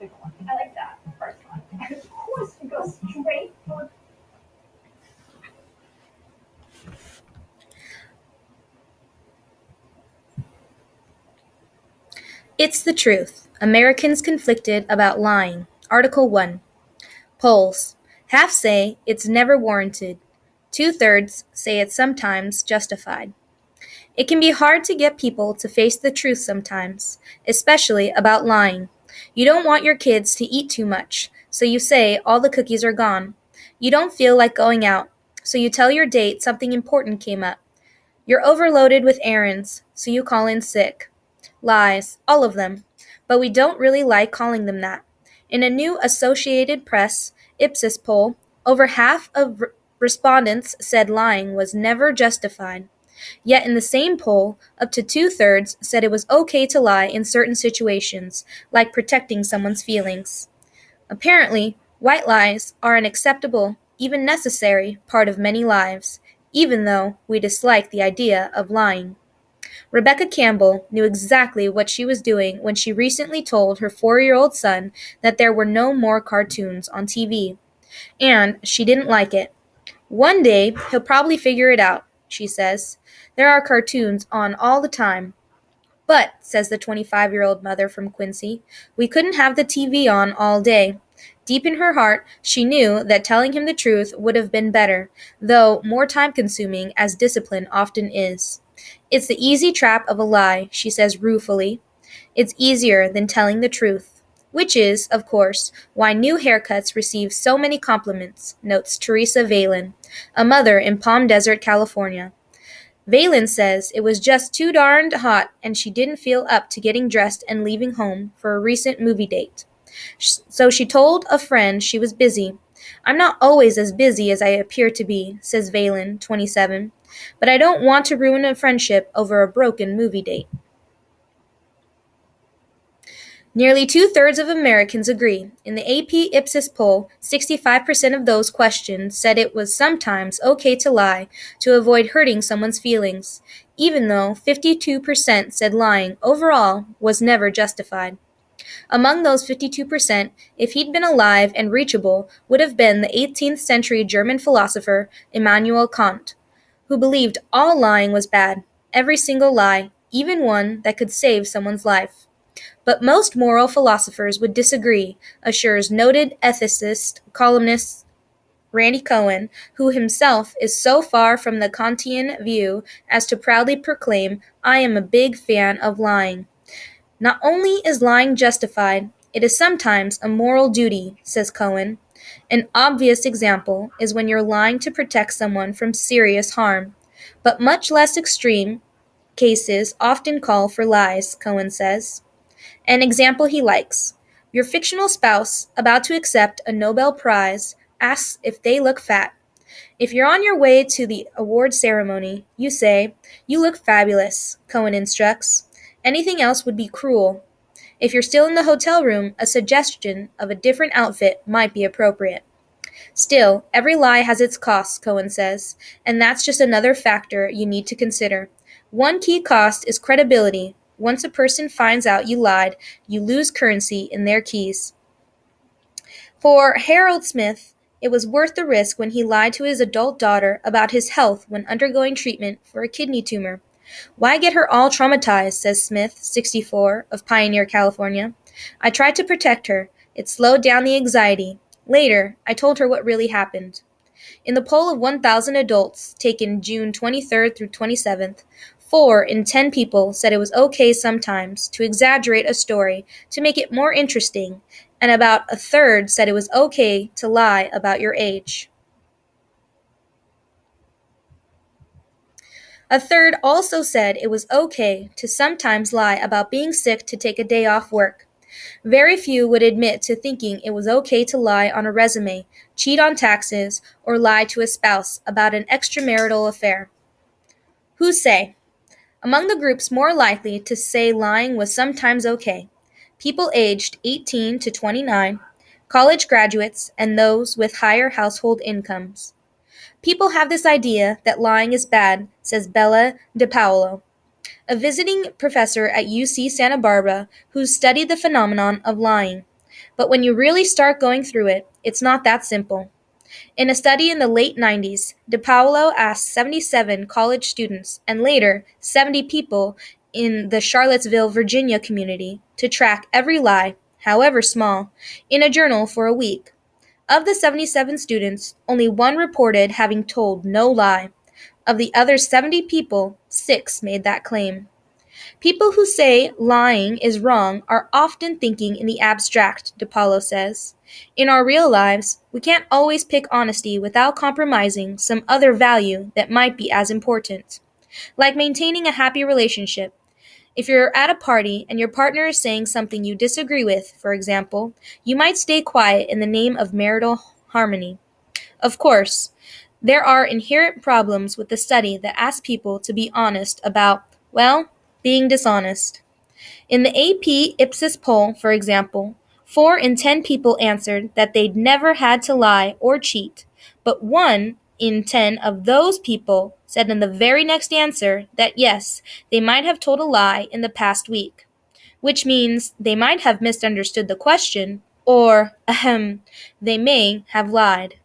I like that first one. And of course, it goes straight for. It's the truth. Americans conflicted about lying. Article 1. Polls. Half say it's never warranted. Two-thirds say it's sometimes justified. It can be hard to get people to face the truth sometimes, especially about lying. You don't want your kids to eat too much, so you say all the cookies are gone. You don't feel like going out, so you tell your date something important came up. You're overloaded with errands, so you call in sick. Lies, all of them. But we don't really like calling them that. In a new Associated Press Ipsos poll, over half of respondents said lying was never justified. Yet in the same poll, up to two-thirds said it was okay to lie in certain situations, like protecting someone's feelings. Apparently, white lies are an acceptable, even necessary, part of many lives, even though we dislike the idea of lying. Rebecca Campbell knew exactly what she was doing when she recently told her 4-year-old son that there were no more cartoons on TV, and she didn't like it. One day, he'll probably figure it out, she says. There are cartoons on all the time. But, says the 25-year-old mother from Quincy, we couldn't have the TV on all day. Deep in her heart, she knew that telling him the truth would have been better, though more time consuming as discipline often is. It's the easy trap of a lie, she says ruefully. It's easier than telling the truth. Which is, of course, why new haircuts receive so many compliments, notes Teresa Valen, a mother in Palm Desert, California. Valen says it was just too darned hot and she didn't feel up to getting dressed and leaving home for a recent movie date. So she told a friend she was busy. I'm not always as busy as I appear to be, says Valen, 27, but I don't want to ruin a friendship over a broken movie date. Nearly two-thirds of Americans agree. In the AP Ipsos poll, 65% of those questioned said it was sometimes okay to lie to avoid hurting someone's feelings, even though 52% said lying overall was never justified. Among those 52%, if he'd been alive and reachable, would have been the 18th century German philosopher Immanuel Kant, who believed all lying was bad, every single lie, even one that could save someone's life. But most moral philosophers would disagree, assures noted ethicist columnist Randy Cohen, who himself is so far from the Kantian view as to proudly proclaim, I am a big fan of lying. Not only is lying justified, it is sometimes a moral duty, says Cohen. An obvious example is when you're lying to protect someone from serious harm. But much less extreme cases often call for lies, Cohen says. An example he likes. Your fictional spouse, about to accept a Nobel Prize, asks if they look fat. If you're on your way to the award ceremony, you say, You look fabulous, Cohen instructs. Anything else would be cruel. If you're still in the hotel room, a suggestion of a different outfit might be appropriate. Still, every lie has its costs, Cohen says, and that's just another factor you need to consider. One key cost is credibility. Once a person finds out you lied, you lose currency in their keys. For Harold Smith, it was worth the risk when he lied to his adult daughter about his health when undergoing treatment for a kidney tumor. Why get her all traumatized, says Smith, 64, of Pioneer, California. I tried to protect her. It slowed down the anxiety. Later, I told her what really happened. In the poll of 1,000 adults taken June 23rd through 27th, 4 in 10 people said it was okay sometimes to exaggerate a story to make it more interesting, and about a third said it was okay to lie about your age. A third also said it was okay to sometimes lie about being sick to take a day off work. Very few would admit to thinking it was okay to lie on a resume, cheat on taxes, or lie to a spouse about an extramarital affair. Who say? Among the groups more likely to say lying was sometimes okay, people aged 18 to 29, college graduates, and those with higher household incomes. People have this idea that lying is bad, says Bella DePaolo, a visiting professor at UC Santa Barbara who studied the phenomenon of lying. But when you really start going through it, it's not that simple. In a study in the late 90s, DePaulo asked 77 college students and later 70 people in the Charlottesville, Virginia community to track every lie, however small, in a journal for a week. Of the 77 students, only one reported having told no lie. Of the other 70 people, 6 made that claim. People who say lying is wrong are often thinking in the abstract, DePaulo says. In our real lives, we can't always pick honesty without compromising some other value that might be as important, like maintaining a happy relationship. If you're at a party and your partner is saying something you disagree with, for example, you might stay quiet in the name of marital harmony. Of course, there are inherent problems with the study that asks people to be honest about, well, being dishonest. In the AP Ipsos poll, for example, 4 in 10 people answered that they'd never had to lie or cheat, but 1 in 10 of those people said in the very next answer that yes, they might have told a lie in the past week, which means they might have misunderstood the question, or, they may have lied.